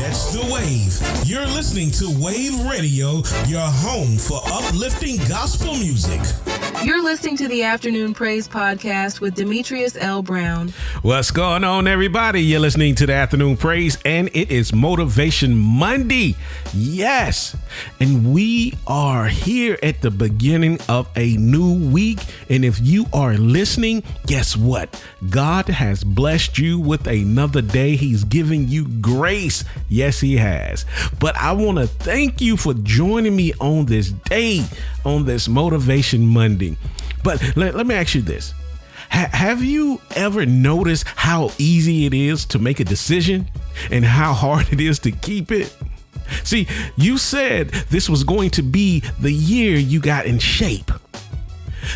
Catch the wave. You're listening to Wayvve Radio, your home for uplifting gospel music. You're listening to the Afternoon Praise Podcast with Demetrius L. Brown. What's going on, everybody? You're listening to the Afternoon Praise, and it is Motivation Monday. Yes, and we are here at the beginning of a new week. And if you are listening, guess what? God has blessed you with another day. He's giving you grace. Yes, he has. But I want to thank you for joining me on this day, on this Motivation Monday. But let me ask you this. Have you ever noticed how easy it is to make a decision and how hard it is to keep it? See, you said this was going to be the year you got in shape,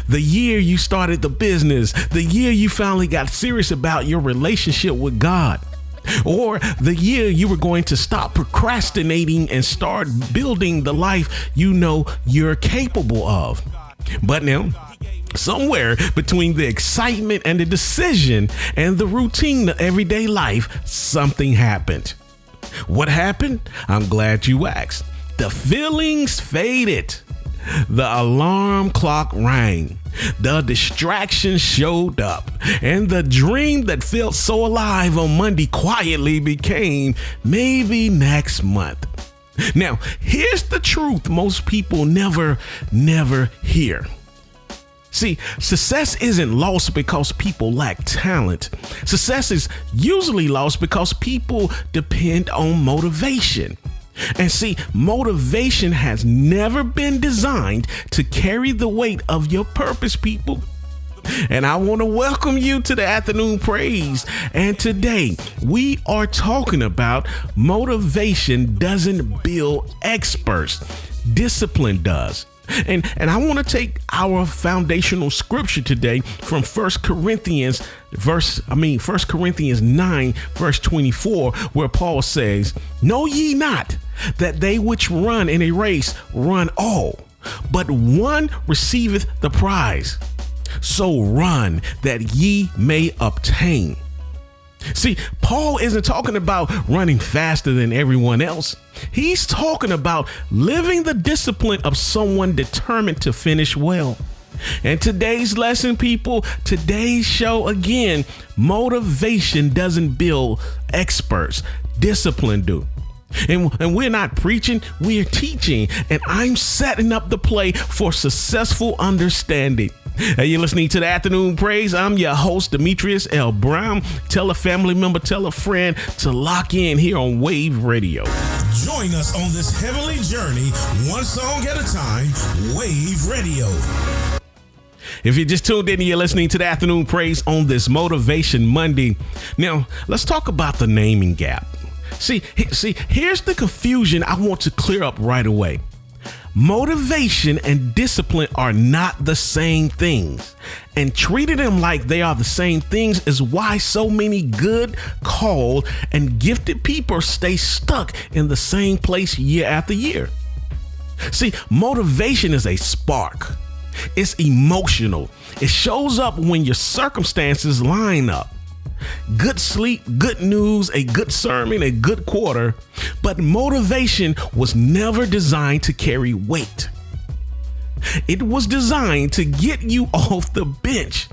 the year you started the business, the year you finally got serious about your relationship with God, or the year you were going to stop procrastinating and start building the life you know you're capable of. But now, somewhere between the excitement and the decision and the routine of everyday life, something happened. What happened? I'm glad you asked. The feelings faded. The alarm clock rang. The distraction showed up. And the dream that felt so alive on Monday quietly became maybe next month. Now, here's the truth most people never hear. See, success isn't lost because people lack talent. Success is usually lost because people depend on motivation. And see, motivation has never been designed to carry the weight of your purpose, people. And I want to welcome you to the Afternoon Praise. And today we are talking about motivation doesn't build experts. Discipline does. And I want to take our foundational scripture today from 1 Corinthians 9, verse 24, where Paul says, "Know ye not that they which run in a race run all, but one receiveth the prize? So run that ye may obtain." See, Paul isn't talking about running faster than everyone else. He's talking about living the discipline of someone determined to finish well. And today's lesson, people, today's show again, motivation doesn't build experts, discipline do. And we're not preaching, we're teaching. And I'm setting up the play for successful understanding. Hey, you're listening to the Afternoon Praise. I'm your host, Demetrius L. Brown. Tell a family member, tell a friend to lock in here on Wayvve Radio. Join us on this heavenly journey, one song at a time, Wayvve Radio. If you just tuned in, you're listening to the Afternoon Praise on this Motivation Monday. Now, let's talk about the naming gap. See, here's the confusion I want to clear up right away. Motivation and discipline are not the same things, and treating them like they are the same things is why so many good, called, and gifted people stay stuck in the same place year after year. See, motivation is a spark. It's emotional. It shows up when your circumstances line up. Good sleep, good news, a good sermon, a good quarter. But motivation was never designed to carry weight. It was designed to get you off the bench.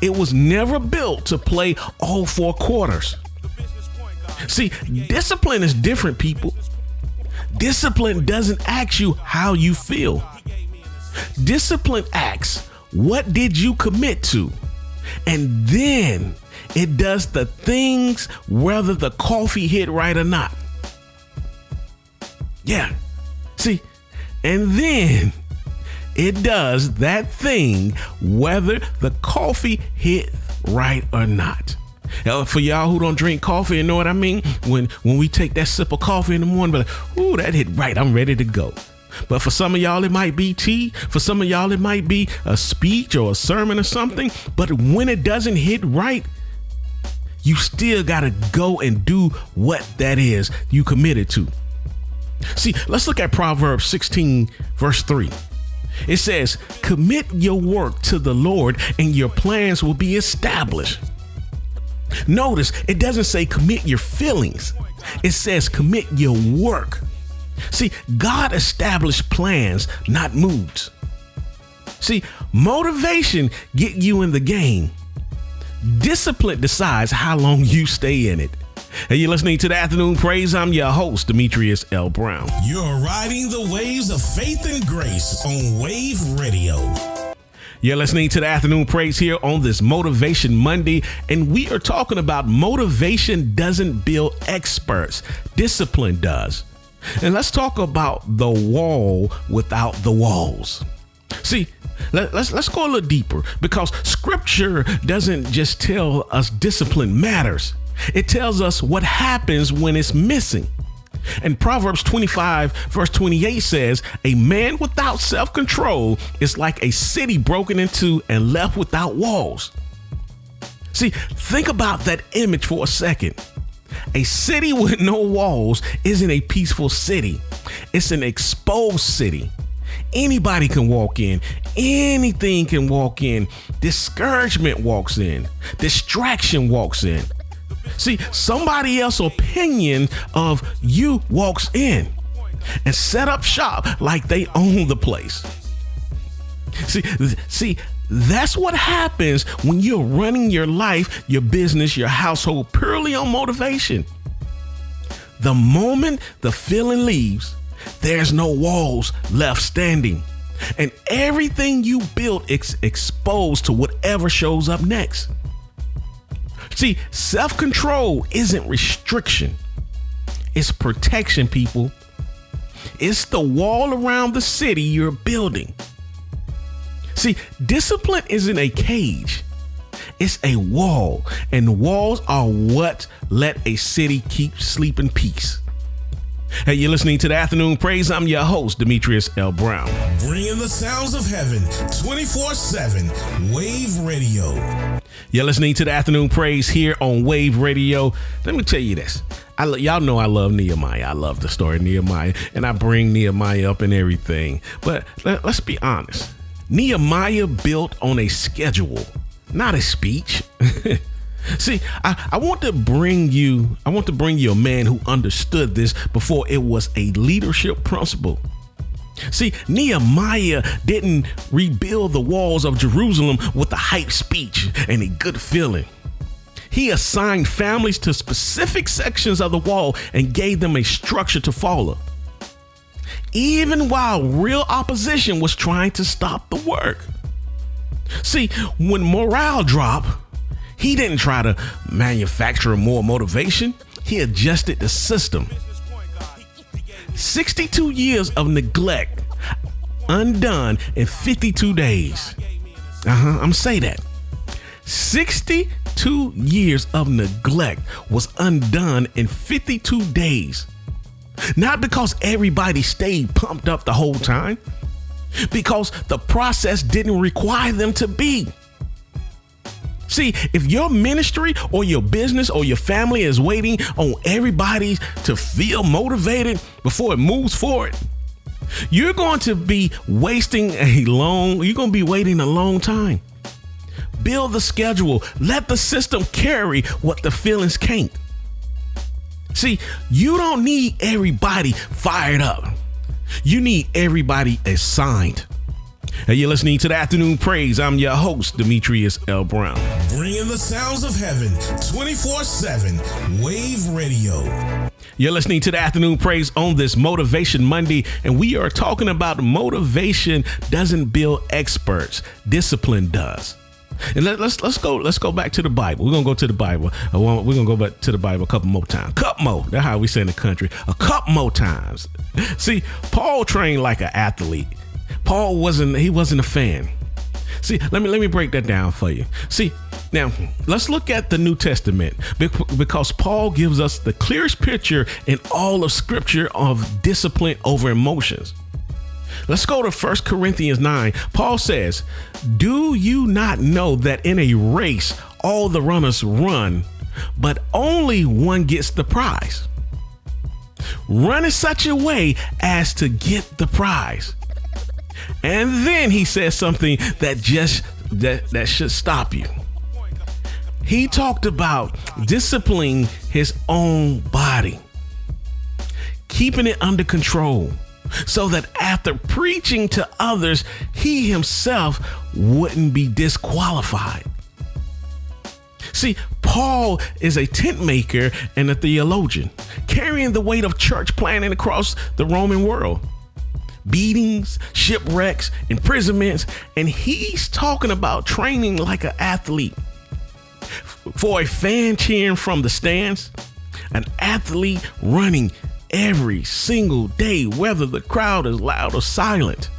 It was never built to play all four quarters. See, discipline is different, people. Discipline doesn't ask you how you feel. Discipline asks, what did you commit to? And then it does the things whether the coffee hit right or not. Yeah. See, and then it does that thing whether the coffee hit right or not. Now, for y'all who don't drink coffee, you know what I mean? When we take that sip of coffee in the morning, but ooh, that hit right, I'm ready to go. But for some of y'all, it might be tea. For some of y'all, it might be a speech or a sermon or something. But when it doesn't hit right, you still got to go and do what that is you committed to. See, let's look at Proverbs 16, verse 3. It says, commit your work to the Lord and your plans will be established. Notice it doesn't say commit your feelings. It says commit your work. See, God established plans, not moods. See, motivation get you in the game. Discipline decides how long you stay in it. Hey, you're listening to the Afternoon Praise. I'm your host, Demetrius L. Brown. You're riding the waves of faith and grace on Wayvve Radio. You're listening to the Afternoon Praise here on this Motivation Monday, and we are talking about motivation doesn't build experts. Discipline does. And let's talk about the wall without the walls. See, let's go a little deeper, because scripture doesn't just tell us discipline matters. It tells us what happens when it's missing. And Proverbs 25 verse 28 says, a man without self-control is like a city broken into and left without walls. See, think about that image for a second. A city with no walls isn't a peaceful city. It's an exposed city. Anybody can walk in. Anything can walk in. Discouragement walks in. Distraction walks in. See, somebody else's opinion of you walks in and set up shop like they own the place. See, that's what happens when you're running your life, your business, your household purely on motivation. The moment the feeling leaves, there's no walls left standing, and everything you built is exposed to whatever shows up next. See, self-control isn't restriction. It's protection, people. It's the wall around the city you're building. See, discipline isn't a cage. It's a wall, and walls are what let a city keep sleep in peace. Hey, you're listening to the Afternoon Praise. I'm your host, Demetrius L. Brown. Bringing the sounds of heaven 24/7, Wayvve Radio. You're listening to the Afternoon Praise here on Wayvve Radio. Let me tell you this. Y'all know I love Nehemiah. I love the story of Nehemiah, and I bring Nehemiah up and everything. But let's be honest. Nehemiah built on a schedule, not a speech. See, I want to bring you a man who understood this before it was a leadership principle. See, Nehemiah didn't rebuild the walls of Jerusalem with a hype speech and a good feeling. He assigned families to specific sections of the wall and gave them a structure to follow, even while real opposition was trying to stop the work. See, when morale dropped, he didn't try to manufacture more motivation. He adjusted the system. 62 years of neglect undone in 52 days. I'm say that. 62 years of neglect was undone in 52 days. Not because everybody stayed pumped up the whole time, because the process didn't require them to be. See, if your ministry or your business or your family is waiting on everybody to feel motivated before it moves forward, you're going to be waiting a long time. Build the schedule. Let the system carry what the feelings can't. See, you don't need everybody fired up. You need everybody assigned. Hey, you're listening to the Afternoon Praise. I'm your host, Demetrius L. Brown. Bringing the sounds of heaven 24/7, Wayvve Radio. You're listening to the Afternoon Praise on this Motivation Monday, and we are talking about motivation doesn't build experts. Discipline does. And let's go back to the Bible. We're gonna go to the Bible. We're gonna go back to the Bible a couple more times. Couple more. That's how we say in the country. A couple more times. See, Paul trained like an athlete. Paul wasn't a fan. See, let me break that down for you. See, now let's look at the New Testament, because Paul gives us the clearest picture in all of Scripture of discipline over emotions. Let's go to 1 Corinthians 9. Paul says, "Do you not know that in a race all the runners run, but only one gets the prize? Run in such a way as to get the prize." And then he says something that should stop you. He talked about disciplining his own body, keeping it under control, so that after preaching to others, he himself wouldn't be disqualified. See, Paul is a tent maker and a theologian, carrying the weight of church planting across the Roman world. Beatings, shipwrecks, imprisonments, and he's talking about training like an athlete. For a fan cheering from the stands, an athlete running every single day, whether the crowd is loud or silent.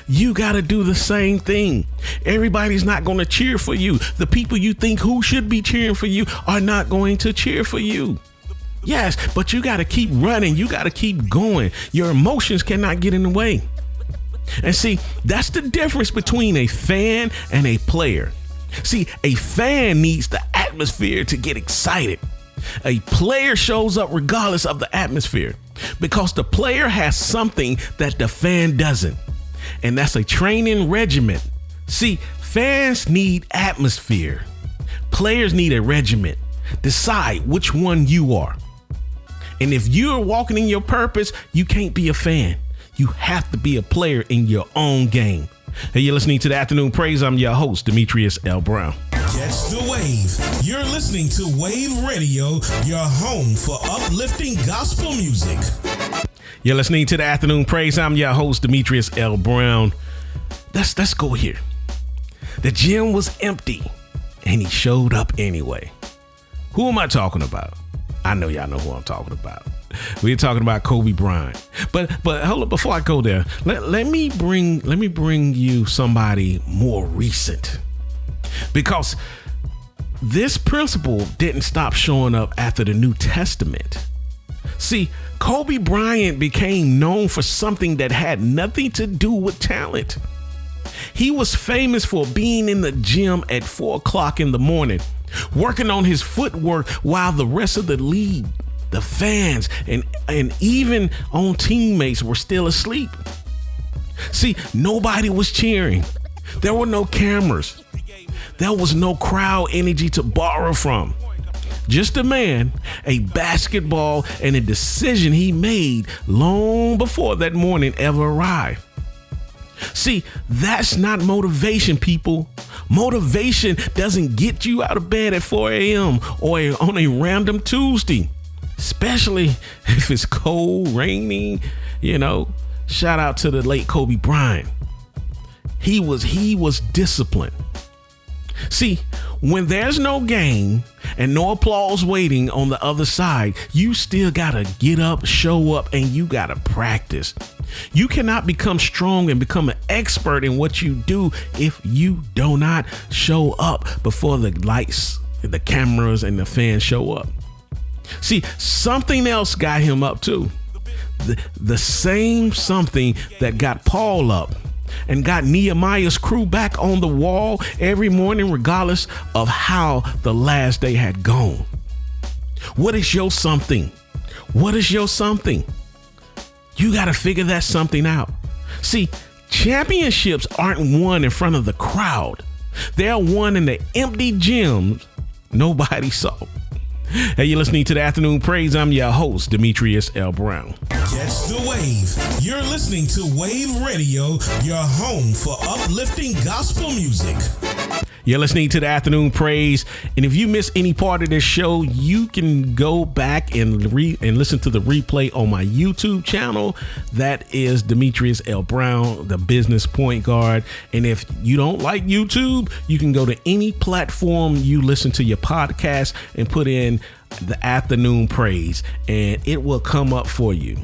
You got to do the same thing. Everybody's not going to cheer for you. The people you think who should be cheering for you are not going to cheer for you. Yes, but you got to keep running. You got to keep going. Your emotions cannot get in the way. And see, that's the difference between a fan and a player. See, a fan needs the atmosphere to get excited. A player shows up regardless of the atmosphere because the player has something that the fan doesn't. And that's a training regimen. See, fans need atmosphere. Players need a regiment. Decide which one you are. And if you're walking in your purpose, you can't be a fan. You have to be a player in your own game. Hey, you're listening to the Afternoon Praise. I'm your host, Demetrius L. Brown. Catch the wave. You're listening to Wayvve Radio, your home for uplifting gospel music. You're listening to the Afternoon Praise. I'm your host, Demetrius L. Brown. Let's go here. The gym was empty, and he showed up anyway. Who am I talking about? I know y'all know who I'm talking about. We're talking about Kobe Bryant. But hold up, before I go there, let me bring you somebody more recent. Because this principle didn't stop showing up after the New Testament. See, Kobe Bryant became known for something that had nothing to do with talent. He was famous for being in the gym at 4 o'clock in the morning, working on his footwork while the rest of the league, the fans, and even on teammates were still asleep. See, nobody was cheering. There were no cameras. There was no crowd energy to borrow from. Just a man, a basketball, and a decision he made long before that morning ever arrived. See, that's not motivation, people. Motivation doesn't get you out of bed at 4 a.m. or on a random Tuesday, especially if it's cold, raining, Shout out to the late Kobe Bryant. He was disciplined. See, when there's no game and no applause waiting on the other side, you still gotta get up, show up, and you gotta practice. You cannot become strong and become an expert in what you do if you do not show up before the lights, the cameras, and the fans show up. See, something else got him up too. The same something that got Paul up and got Nehemiah's crew back on the wall every morning, regardless of how the last day had gone. What is your something? What is your something? You got to figure that something out. See, championships aren't won in front of the crowd. They're won in the empty gyms nobody saw. Hey, you're listening to the Afternoon Praise. I'm your host, Demetrius L. Brown. Catch the wave. You're listening to Wayvve Radio, your home for uplifting gospel music. You're listening to the Afternoon Praise. And if you miss any part of this show, you can go back and listen to the replay on my YouTube channel. That is Demetrius L. Brown, the business point guard. And if you don't like YouTube, you can go to any platform you listen to your podcast and put in the Afternoon Praise, and it will come up for you.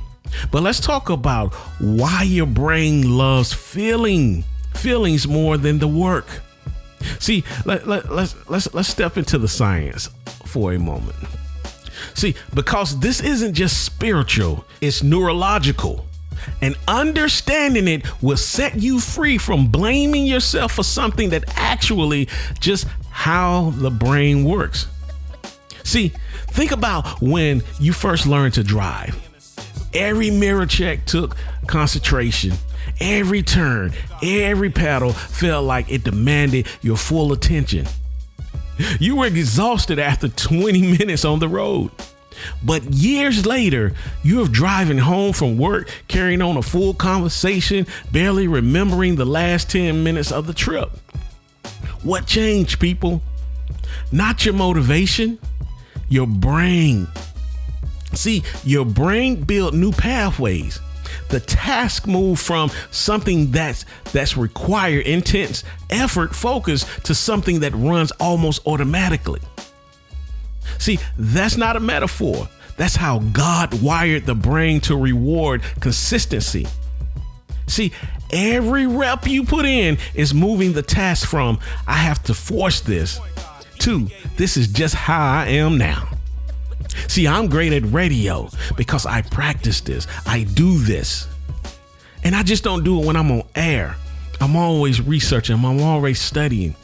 But let's talk about why your brain loves feelings more than the work. See, let's step into the science for a moment. See, because this isn't just spiritual, it's neurological. And understanding it will set you free from blaming yourself for something that actually just how the brain works. See, think about when you first learned to drive. Every mirror check took concentration. Every turn, every pedal felt like it demanded your full attention. You were exhausted after 20 minutes on the road. But years later, you're driving home from work, carrying on a full conversation, barely remembering the last 10 minutes of the trip. What changed, people? Not your motivation, your brain. See, your brain built new pathways. The task moved from something that's required intense effort, focus, to something that runs almost automatically. See, that's not a metaphor. That's how God wired the brain to reward consistency. See, every rep you put in is moving the task from "I have to force this" to "this is just how I am now." See, I'm great at radio because I practice this. I do this. And I just don't do it when I'm on air. I'm always researching. I'm always studying.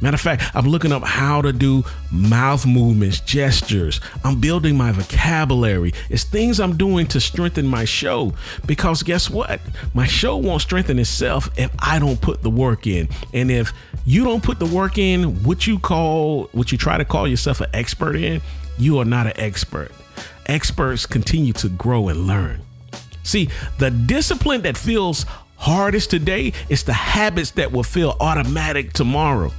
Matter of fact, I'm looking up how to do mouth movements, gestures. I'm building my vocabulary. It's things I'm doing to strengthen my show, because guess what? My show won't strengthen itself if I don't put the work in. And if you don't put the work in, what you try to call yourself an expert in, you are not an expert. Experts continue to grow and learn. See, the discipline that feels hardest today is the habits that will feel automatic tomorrow.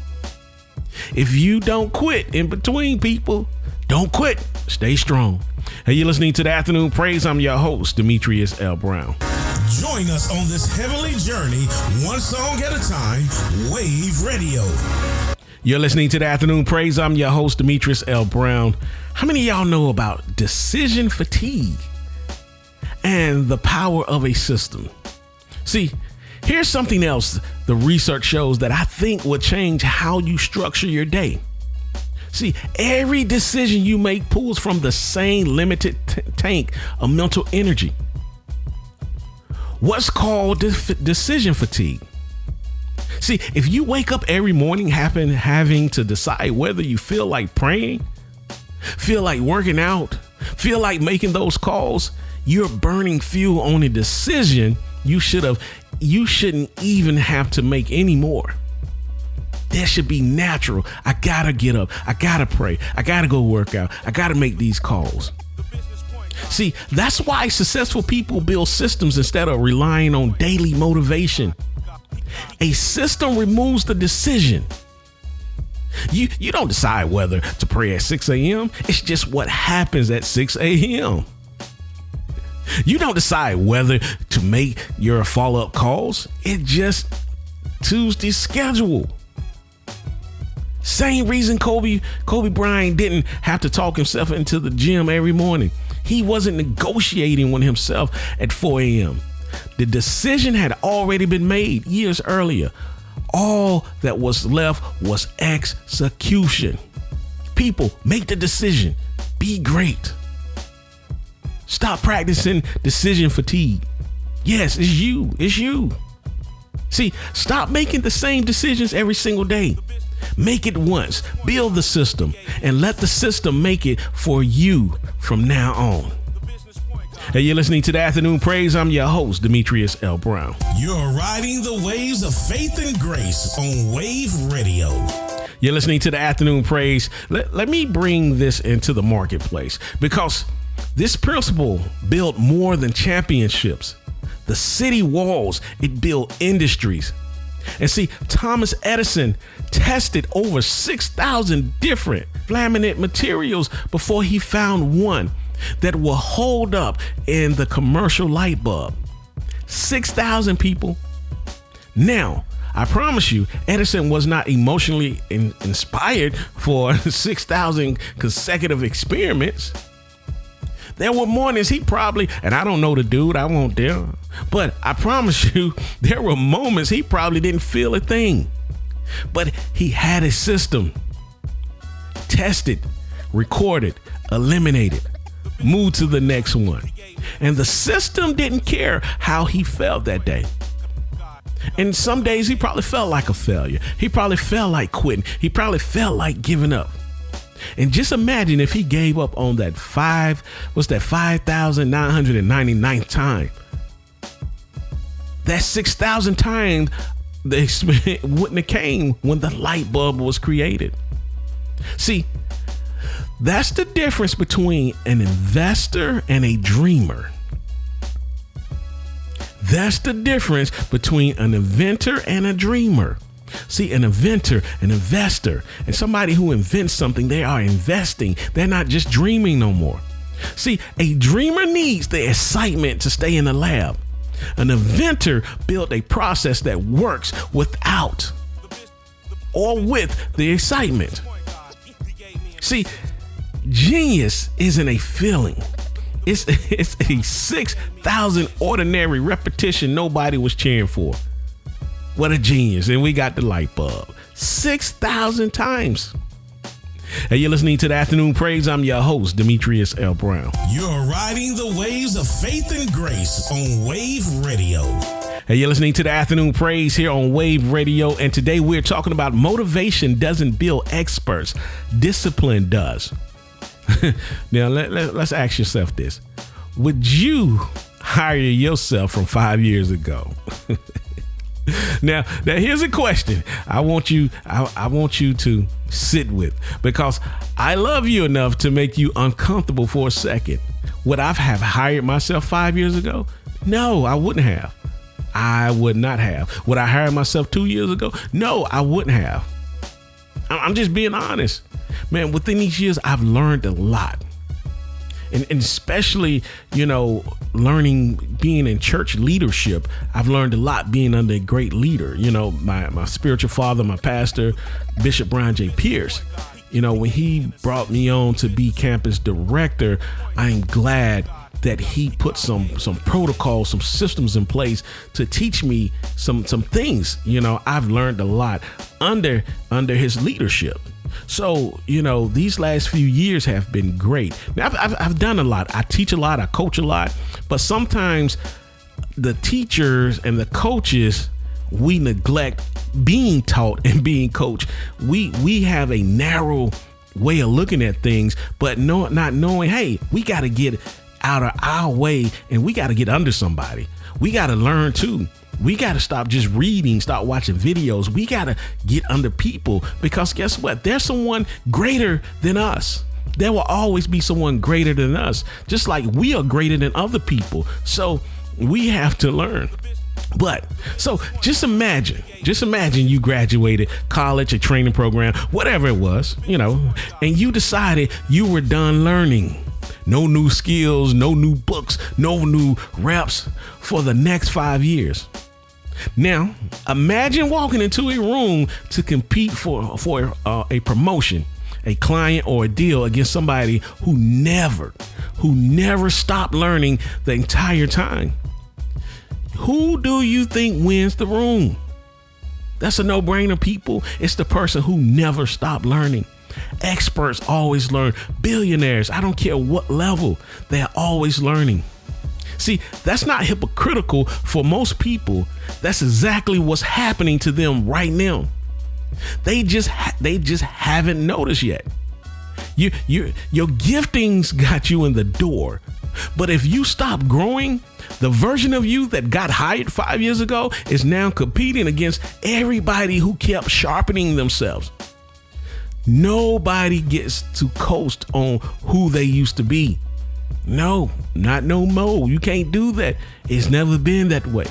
If you don't quit in between, people, don't quit. Stay strong. Hey, you're listening to the Afternoon Praise. I'm your host, Demetrius L. Brown. Join us on this heavenly journey, one song at a time, Wayvve Radio. You're listening to the Afternoon Praise. I'm your host, Demetrius L. Brown. How many of y'all know about decision fatigue and the power of a system? See, here's something else the research shows that I think will change how you structure your day. See, every decision you make pulls from the same limited tank of mental energy. What's called decision fatigue? See, if you wake up every morning having to decide whether you feel like praying, feel like working out, feel like making those calls, you're burning fuel on a decision you shouldn't even have to make anymore. That should be natural. I gotta get up. I gotta pray. I gotta go work out. I gotta make these calls. See, that's why successful people build systems instead of relying on daily motivation. A system removes the decision. You don't decide whether to pray at 6 a.m. It's just what happens at 6 a.m. You don't decide whether to make your follow-up calls. It just Tuesday's schedule. Same reason Kobe Bryant didn't have to talk himself into the gym every morning. He wasn't negotiating with himself at 4 a.m. The decision had already been made years earlier. All that was left was execution. People, make the decision. Be great. Stop practicing decision fatigue. Yes, it's you. It's you. See, stop making the same decisions every single day. Make it once, build the system, and let the system make it for you from now on. Hey, you're listening to the Afternoon Praise. I'm your host, Demetrius L. Brown. You're riding the waves of faith and grace on Wayvve Radio. You're listening to the Afternoon Praise. Let me bring this into the marketplace, because this principle built more than championships. The city walls, it built industries. And see, Thomas Edison tested over 6,000 different laminate materials before he found one that will hold up in the commercial light bulb. 6,000 people. Now, I promise you, Edison was not emotionally inspired for 6,000 consecutive experiments. There were mornings he probably, and I don't know the dude, I won't dare, but I promise you, there were moments he probably didn't feel a thing. But he had a system. Tested, recorded, eliminated, moved to the next one. And the system didn't care how he felt that day. And some days he probably felt like a failure. He probably felt like quitting. He probably felt like giving up. And just imagine if he gave up on that 5,999th time. That 6,000 times the experiment wouldn't have came when the light bulb was created. See, that's the difference between an investor and a dreamer. That's the difference between an inventor and a dreamer. See, an inventor, an investor, and somebody who invents something, they are investing. They're not just dreaming no more. See, a dreamer needs the excitement to stay in the lab. An inventor built a process that works without or with the excitement. See, genius isn't a feeling. It's a 6,000 ordinary repetition nobody was cheering for. What a genius. And we got the light bulb 6,000 times. Hey, you're listening to the Afternoon Praise. I'm your host, Demetrius L. Brown. You're riding the waves of faith and grace on Wayvve Radio. Hey, you're listening to the Afternoon Praise here on Wayvve Radio. And today we're talking about motivation doesn't build experts. Discipline does. Now, let's ask yourself this. Would you hire yourself from 5 years ago? Now here's a question I want you to sit with, because I love you enough to make you uncomfortable for a second. Would I have hired myself 5 years ago? No, I wouldn't have. I would not have. Would I hire myself 2 years ago? No, I wouldn't have. I'm just being honest. Man, within these years, I've learned a lot. And especially, learning, being in church leadership, I've learned a lot being under a great leader. My spiritual father, my pastor, Bishop Bryant J. Pierce, when he brought me on to be campus director, I'm glad that he put some protocols, some systems in place to teach me some things. I've learned a lot under his leadership. So, these last few years have been great. Now, I've done a lot. I teach a lot. I coach a lot. But sometimes the teachers and the coaches, we neglect being taught and being coached. We have a narrow way of looking at things, but not knowing, hey, we got to get out of our way and we got to get under somebody. We got to learn too. We got to stop just reading, stop watching videos. We got to get under people, because guess what? There's someone greater than us. There will always be someone greater than us, just like we are greater than other people. So we have to learn. But so just imagine you graduated college, a training program, whatever it was, and you decided you were done learning. No new skills, no new books, no new reps for the next 5 years. Now, imagine walking into a room to compete for a promotion, a client, or a deal against somebody who never stopped learning the entire time. Who do you think wins the room? That's a no-brainer, people. It's the person who never stopped learning. Experts always learn. Billionaires, I don't care what level, they're always learning. See, that's not hypocritical for most people. That's exactly what's happening to them right now. They just haven't noticed yet. Your giftings got you in the door. But if you stop growing, the version of you that got hired 5 years ago is now competing against everybody who kept sharpening themselves. Nobody gets to coast on who they used to be. No, not no more. You can't do that. It's never been that way.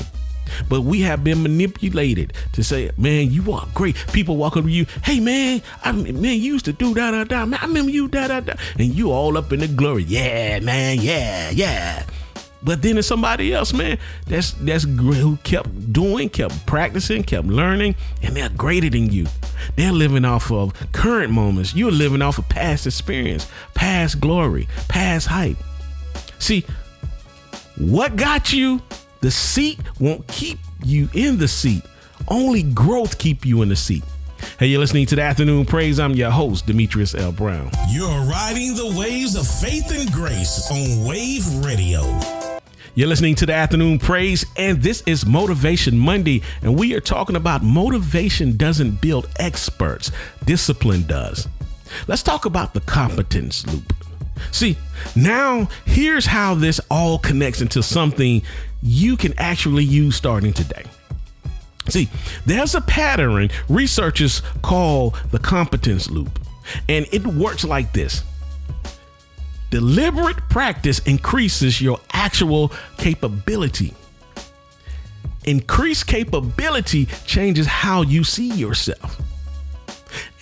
But we have been manipulated to say, man, you are great. People walk up to you, hey, man, you used to do da-da-da. Man, I remember you da-da-da. And you all up in the glory. Yeah, man, yeah. But then there's somebody else, man, that's great, who kept doing, kept practicing, kept learning, and they're greater than you. They're living off of current moments. You're living off of past experience, past glory, past hype. See, what got you the seat won't keep you in the seat. Only growth keep you in the seat. Hey, you're listening to the Afternoon Praise. I'm your host, Demetrius L. Brown. You're riding the waves of faith and grace on Wayvve Radio. You're listening to the Afternoon Praise, and this is Motivation Monday, and we are talking about motivation doesn't build experts. Discipline does. Let's talk about the competence loop. See, now here's how this all connects into something you can actually use starting today. See, there's a pattern researchers call the competence loop. And it works like this. Deliberate practice increases your actual capability. Increased capability changes how you see yourself.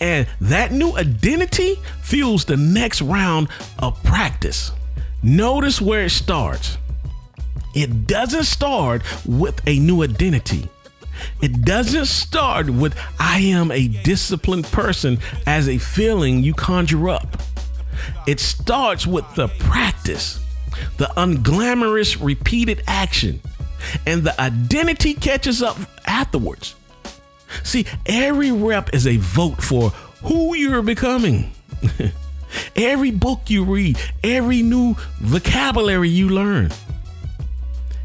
And that new identity fuels the next round of practice. Notice where it starts. It doesn't start with a new identity. It doesn't start with I am a disciplined person as a feeling you conjure up. It starts with the practice, the unglamorous repeated action, and the identity catches up afterwards. See, every rep is a vote for who you're becoming. Every book you read, every new vocabulary you learn,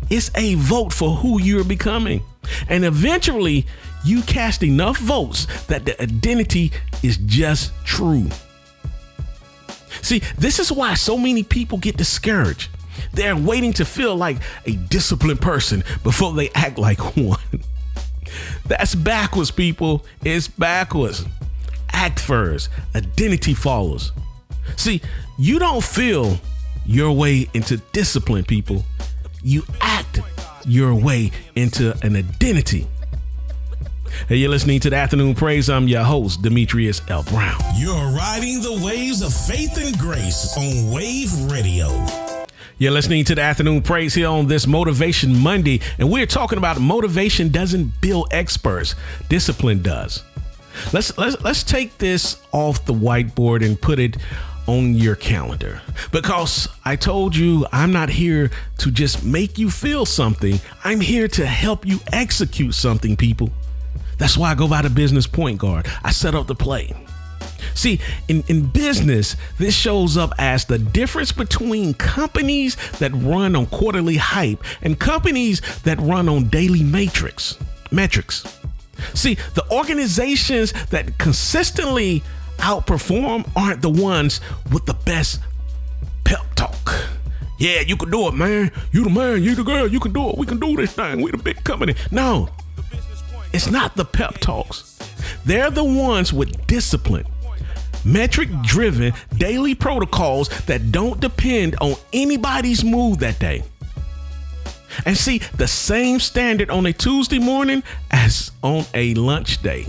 it's a vote for who you're becoming. And eventually, you cast enough votes that the identity is just true. See, this is why so many people get discouraged. They're waiting to feel like a disciplined person before they act like one. That's backwards, people. It's backwards. Act first. Identity follows. See, you don't feel your way into discipline, people. You act your way into an identity. Hey, you're listening to the Afternoon Praise. I'm your host, Demetrius L. Brown. You're riding the waves of faith and grace on Wayvve Radio. You're listening to the Afternoon Praise here on this Motivation Monday, and we're talking about motivation doesn't build experts, discipline does. Let's take this off the whiteboard and put it on your calendar, because I told you I'm not here to just make you feel something. I'm here to help you execute something, people. That's why I go by the business point guard. I set up the play. See, in business, this shows up as the difference between companies that run on quarterly hype and companies that run on daily metrics. See, the organizations that consistently outperform aren't the ones with the best pep talk. Yeah, you can do it, man. You the man, you the girl, you can do it. We can do this thing. We the big company. No, it's not the pep talks. They're the ones with discipline, metric-driven daily protocols that don't depend on anybody's mood that day. And see, the same standard on a Tuesday morning as on a lunch day.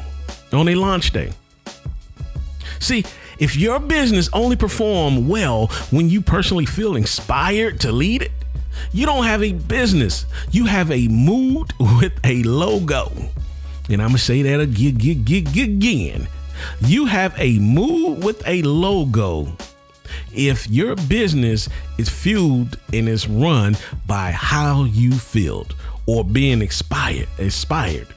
See, if your business only performs well when you personally feel inspired to lead it, you don't have a business. You have a mood with a logo. And I'm going to say that again. You have a mood with a logo if your business is fueled and is run by how you feel or being inspired.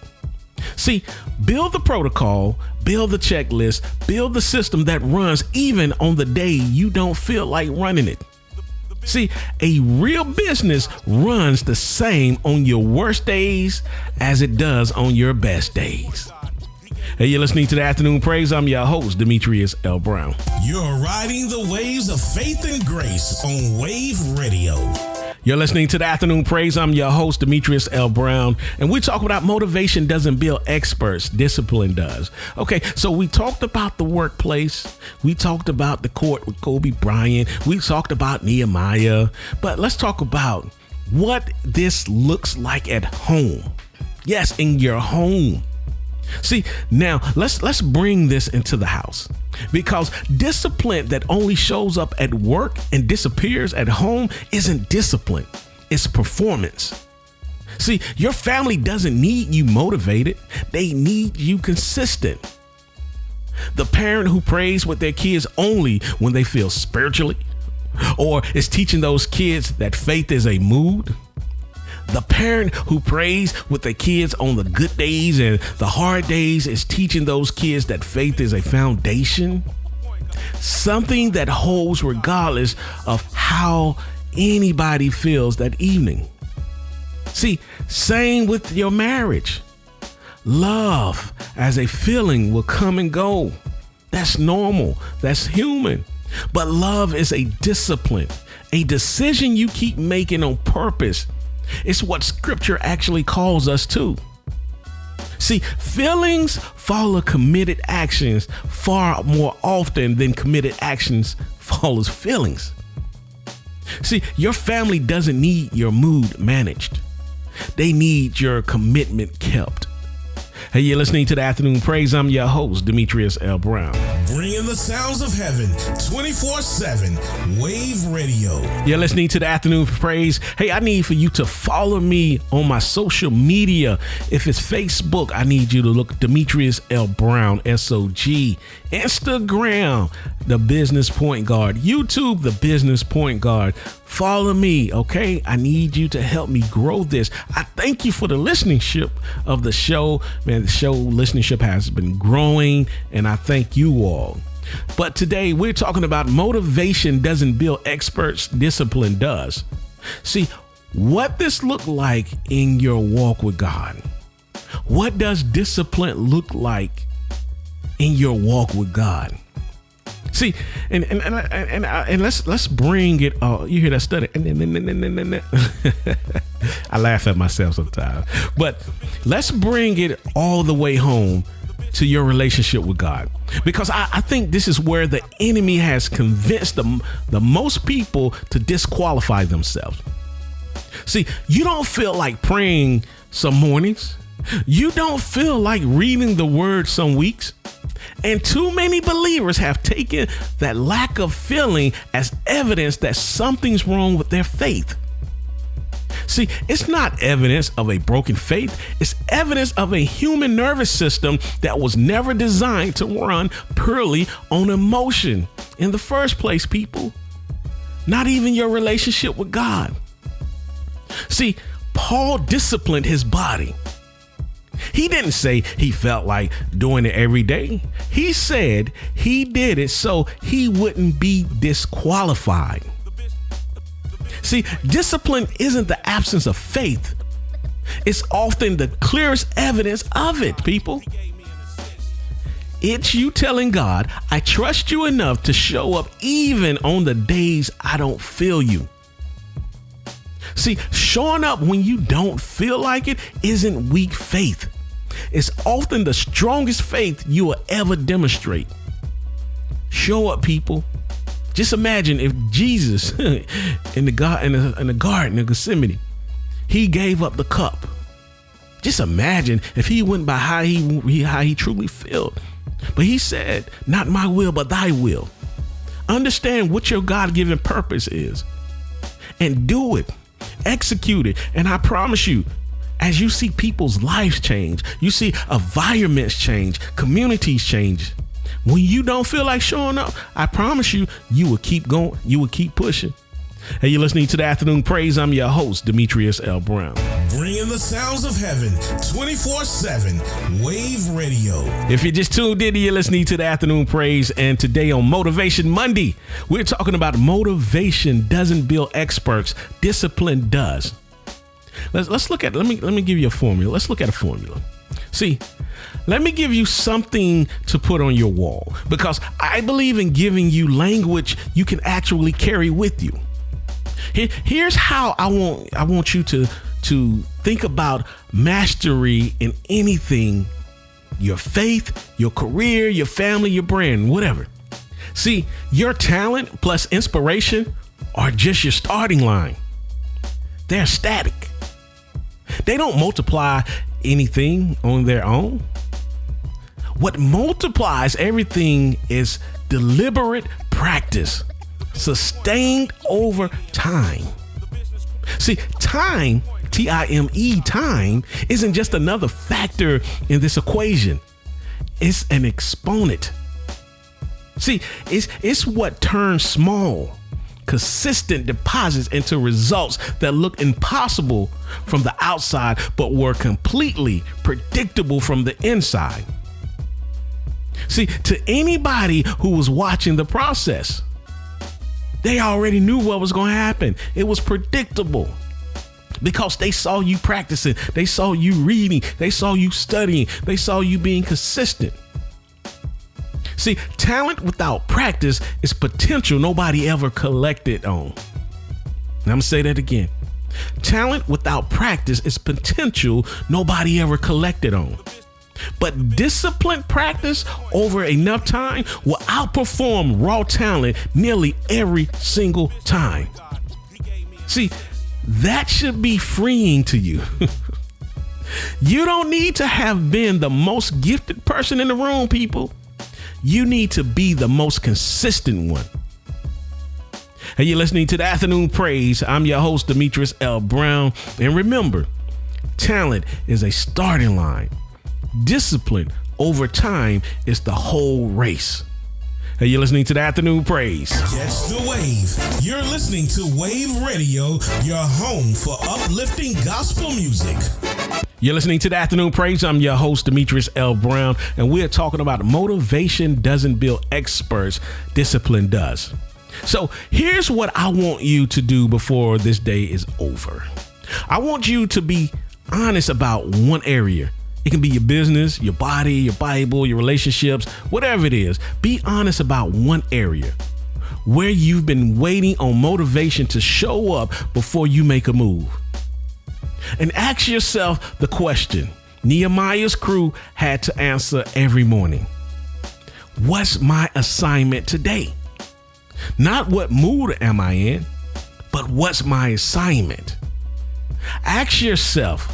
See, build the protocol, build the checklist, build the system that runs even on the day you don't feel like running it. See, a real business runs the same on your worst days as it does on your best days. Hey, you're listening to the Afternoon Praise. I'm your host, Demetrius L. Brown. You're riding the waves of faith and grace on Wayvve Radio. You're listening to the Afternoon Praise. I'm your host, Demetrius L. Brown, and we talk about motivation doesn't build experts, discipline does. Okay, so we talked about the workplace. We talked about the court with Kobe Bryant. We talked about Nehemiah, but let's talk about what this looks like at home. Yes, in your home. See, now let's bring this into the house, because discipline that only shows up at work and disappears at home isn't discipline. It's performance. See, your family doesn't need you motivated. They need you consistent. The parent who prays with their kids only when they feel spiritually, or is teaching those kids that faith is a mood. The parent who prays with the kids on the good days and the hard days is teaching those kids that faith is a foundation, something that holds regardless of how anybody feels that evening. See, same with your marriage. Love as a feeling will come and go. That's normal. That's human. But love is a discipline, a decision you keep making on purpose. It's what scripture actually calls us to. See, feelings follow committed actions far more often than committed actions follows feelings. See, your family doesn't need your mood managed. They need your commitment kept. Hey, you're listening to the Afternoon Praise. I'm your host, Demetrius L. Brown. Bringing the sounds of heaven 24/7, Wayvve Radio. You're listening to the Afternoon Praise. Hey, I need for you to follow me on my social media. If it's Facebook, I need you to look Demetrius L. Brown, SOG. Instagram, The Business Point Guard. YouTube, The Business Point Guard. Follow me, okay? I need you to help me grow this. I thank you for the listenership of the show. Man, the show listenership has been growing, and I thank you all. But today we're talking about motivation doesn't build experts, discipline does. See, what this look like in your walk with God? What does discipline look like in your walk with God? See, and let's bring it. You hear that study? I laugh at myself sometimes, but let's bring it all the way home to your relationship with God, because I think this is where the enemy has convinced the most people to disqualify themselves. See, you don't feel like praying some mornings. You don't feel like reading the word some weeks. And too many believers have taken that lack of feeling as evidence that something's wrong with their faith. See, it's not evidence of a broken faith. It's evidence of a human nervous system that was never designed to run purely on emotion in the first place, people. Not even your relationship with God. See, Paul disciplined his body. He didn't say he felt like doing it every day. He said he did it so he wouldn't be disqualified. See, discipline isn't the absence of faith. It's often the clearest evidence of it, people. It's you telling God, I trust you enough to show up even on the days I don't feel you. See, showing up when you don't feel like it isn't weak faith. It's often the strongest faith you will ever demonstrate. Show up, people. Just imagine if Jesus in the garden of Gethsemane, he gave up the cup. Just imagine if he went by how he truly felt. But he said, not my will, but thy will. Understand what your God-given purpose is and do it. Execute it. And I promise you, as you see people's lives change, you see environments change, communities change. When you don't feel like showing up, I promise you, you will keep going. You will keep pushing. Hey, you're listening to the Afternoon Praise. I'm your host, Demetrius L. Brown. Bringing the sounds of heaven 24/7, Wayvve Radio. If you just tuned in, you're listening to the Afternoon Praise. And today on Motivation Monday, we're talking about motivation doesn't build experts, discipline does. Let's look at, let me give you a formula. Let's look at a formula. See, let me give you something to put on your wall, because I believe in giving you language you can actually carry with you. Here's how I want you to think about mastery in anything: your faith, your career, your family, your brand, whatever. See, your talent plus inspiration are just your starting line. They're static. They don't multiply anything on their own. What multiplies everything is deliberate practice, sustained over time. See, time, T-I-M-E, time, isn't just another factor in this equation. It's an exponent. See, it's what turns small, consistent deposits into results that look impossible from the outside, but were completely predictable from the inside. See, to anybody who was watching the process, they already knew what was going to happen. It was predictable because they saw you practicing. They saw you reading. They saw you studying. They saw you being consistent. See, talent without practice is potential nobody ever collected on. Now, I'm going to say that again. Talent without practice is potential nobody ever collected on. But disciplined practice over enough time will outperform raw talent nearly every single time. See, that should be freeing to you. You don't need to have been the most gifted person in the room, people. You need to be the most consistent one. Hey, you're listening to the Afternoon Praise. I'm your host, Demetrius L. Brown. And remember, talent is a starting line. Discipline over time is the whole race. Hey, you're listening to the Afternoon Praise. Catch the wave. You're listening to Wayvve Radio, your home for uplifting gospel music. You're listening to the Afternoon Praise. I'm your host, Demetrius L. Brown, and we're talking about motivation doesn't build experts, discipline does. So here's what I want you to do before this day is over. I want you to be honest about one area. It can be your business, your body, your Bible, your relationships, whatever it is. Be honest about one area where you've been waiting on motivation to show up before you make a move. And ask yourself the question Nehemiah's crew had to answer every morning. What's my assignment today? Not what mood am I in, but what's my assignment? Ask yourself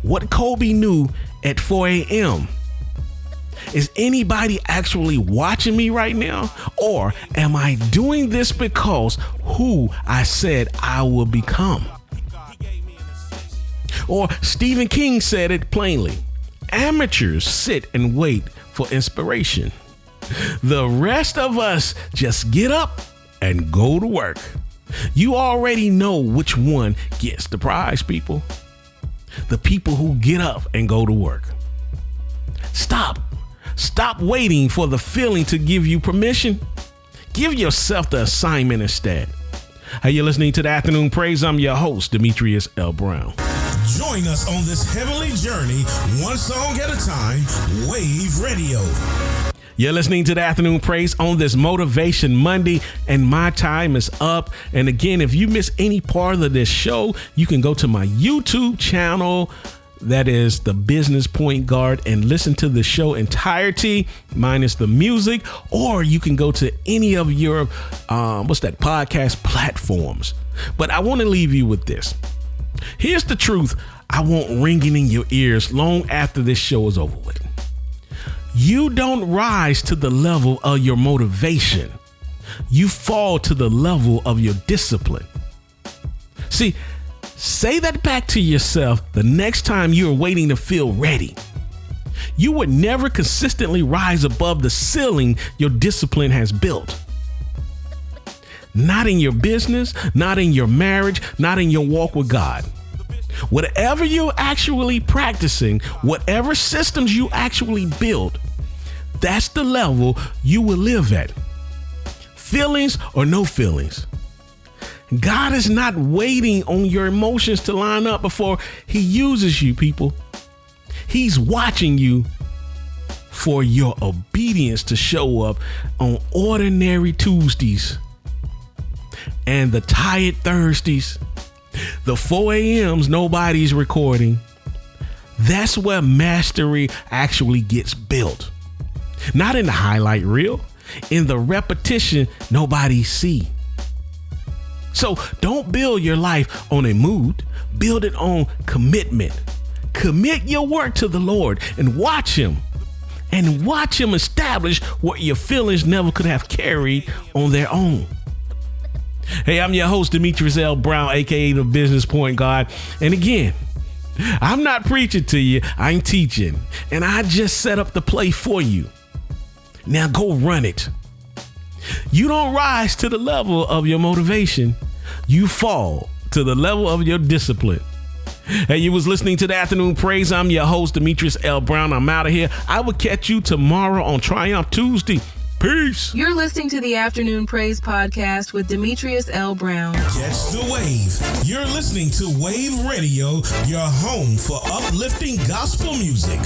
what Kobe knew at 4 a.m. Is anybody actually watching me right now? Or am I doing this because who I said I will become? Or Stephen King said it plainly, amateurs sit and wait for inspiration. The rest of us just get up and go to work. You already know which one gets the prize, people. The people who get up and go to work. Stop waiting for the feeling to give you permission. Give yourself the assignment instead. Hey, you're listening to the Afternoon Praise. I'm your host, Demetrius L. Brown. Join us on this heavenly journey, one song at a time, Wayvve Radio. You're listening to the Afternoon Praise on this Motivation Monday, and my time is up. And again, if you miss any part of this show, you can go to my YouTube channel. That is the Business Point Guard, and listen to the show entirety minus the music, or you can go to any of your podcast platforms. But I want to leave you with this. Here's the truth I want ringing in your ears long after this show is over with. You don't rise to the level of your motivation. You fall to the level of your discipline. See, say that back to yourself the next time you're waiting to feel ready. You would never consistently rise above the ceiling your discipline has built. Not in your business, not in your marriage, not in your walk with God. Whatever you're actually practicing, whatever systems you actually build, that's the level you will live at. Feelings or no feelings. God is not waiting on your emotions to line up before he uses you, people. He's watching you for your obedience to show up on ordinary Tuesdays and the tired Thursdays, the 4 a.m.s nobody's recording. That's where mastery actually gets built. Not in the highlight reel, in the repetition nobody see. So don't build your life on a mood, build it on commitment. Commit your work to the Lord and watch him establish what your feelings never could have carried on their own. Hey, I'm your host, Demetrius L. Brown, aka the Business Point Guard. And again, I'm not preaching to you, I'm teaching. And I just set up the play for you. Now go run it. You don't rise to the level of your motivation. You fall to the level of your discipline. Hey, you was listening to the Afternoon Praise. I'm your host, Demetrius L. Brown. I'm out of here. I will catch you tomorrow on Triumph Tuesday. Peace. You're listening to the Afternoon Praise podcast with Demetrius L. Brown. Catch the wave. You're listening to Wayvve Radio, your home for uplifting gospel music.